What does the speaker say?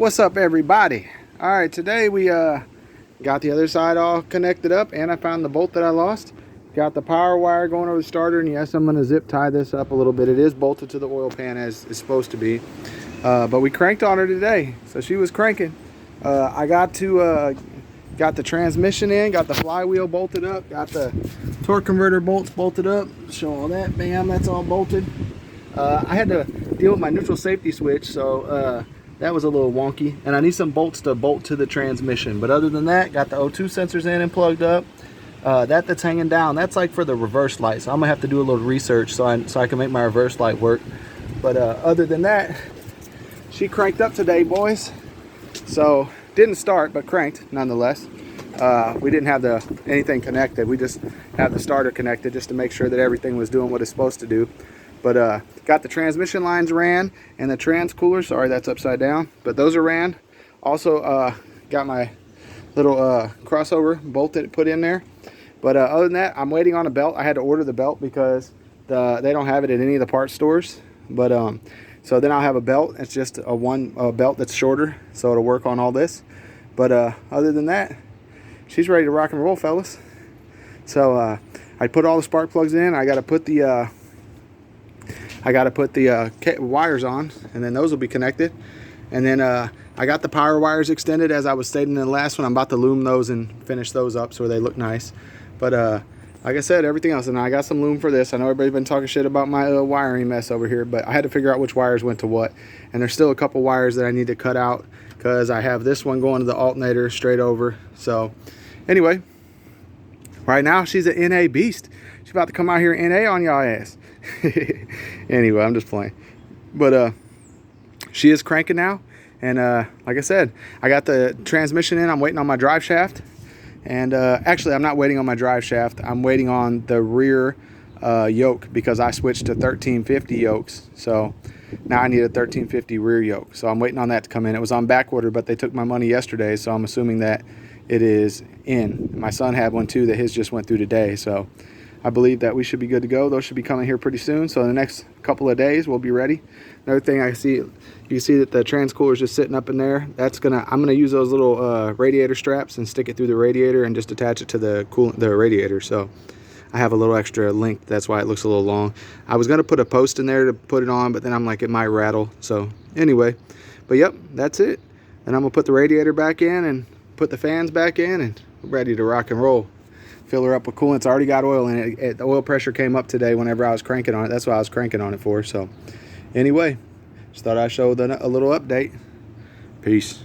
What's up, everybody? All right, today we got the other side all connected up, and I found the bolt that I lost. Got the power wire going over the starter, and yes, I'm going to zip tie this up a little bit. It is bolted to the oil pan as it's supposed to be, but we cranked on her today, so she was cranking. I got the transmission in, got the flywheel bolted up, got the torque converter bolts bolted up. Show all that, bam, that's all bolted. I had to deal with my neutral safety switch, so that was a little wonky, and I need some bolts to bolt to the transmission. But other than that, got the O2 sensors in and plugged up. That's hanging down. That's like for the reverse light, so I'm gonna have to do a little research so I can make my reverse light work. But other than that, she cranked up today, boys. So didn't start, but cranked nonetheless. We didn't have anything connected. We just had the starter connected just to make sure that everything was doing what it's supposed to do. But got the transmission lines ran, and the trans cooler, sorry that's upside down, but those are ran. Also got my little crossover bolted, put in there. But other than that, I'm waiting on a belt. I had to order the belt because they don't have it at any of the parts stores. But so then I'll have a belt. It's just a belt that's shorter, so it'll work on all this. But other than that, she's ready to rock and roll, fellas. So I put all the spark plugs in. I got to put the wires on, and then those will be connected. And then I got the power wires extended, as I was stating in the last one. I'm about to loom those and finish those up so they look nice. But like I said, everything else, and I got some loom for this. I know everybody's been talking shit about my wiring mess over here, but I had to figure out which wires went to what. And there's still a couple wires that I need to cut out because I have this one going to the alternator straight over. So anyway, right now she's an NA beast. She's about to come out here NA on y'all ass. Anyway, I'm just playing. But she is cranking now, and like I said, I got the transmission in. I'm waiting on my drive shaft, and actually I'm not waiting on my drive shaft. I'm waiting on the rear yoke because I switched to 1350 yokes, so now I need a 1350 rear yoke. So I'm waiting on that to come in. It was on back order, but they took my money yesterday, so I'm assuming that it is in. My son had one too that his just went through today, so I believe that we should be good to go. Those should be coming here pretty soon. So in the next couple of days, we'll be ready. Another thing I see, you can see that the trans cooler is just sitting up in there. I'm gonna use those little radiator straps and stick it through the radiator and just attach it to the radiator. So I have a little extra length. That's why it looks a little long. I was gonna put a post in there to put it on, but then I'm like, it might rattle. So anyway, but yep, that's it. And I'm gonna put the radiator back in and put the fans back in, and we're ready to rock and roll. Fill her up with coolant. It's already got oil in it. The oil pressure came up today whenever I was cranking on it. That's what I was cranking on it for. So anyway, just thought I'd show a little update. Peace.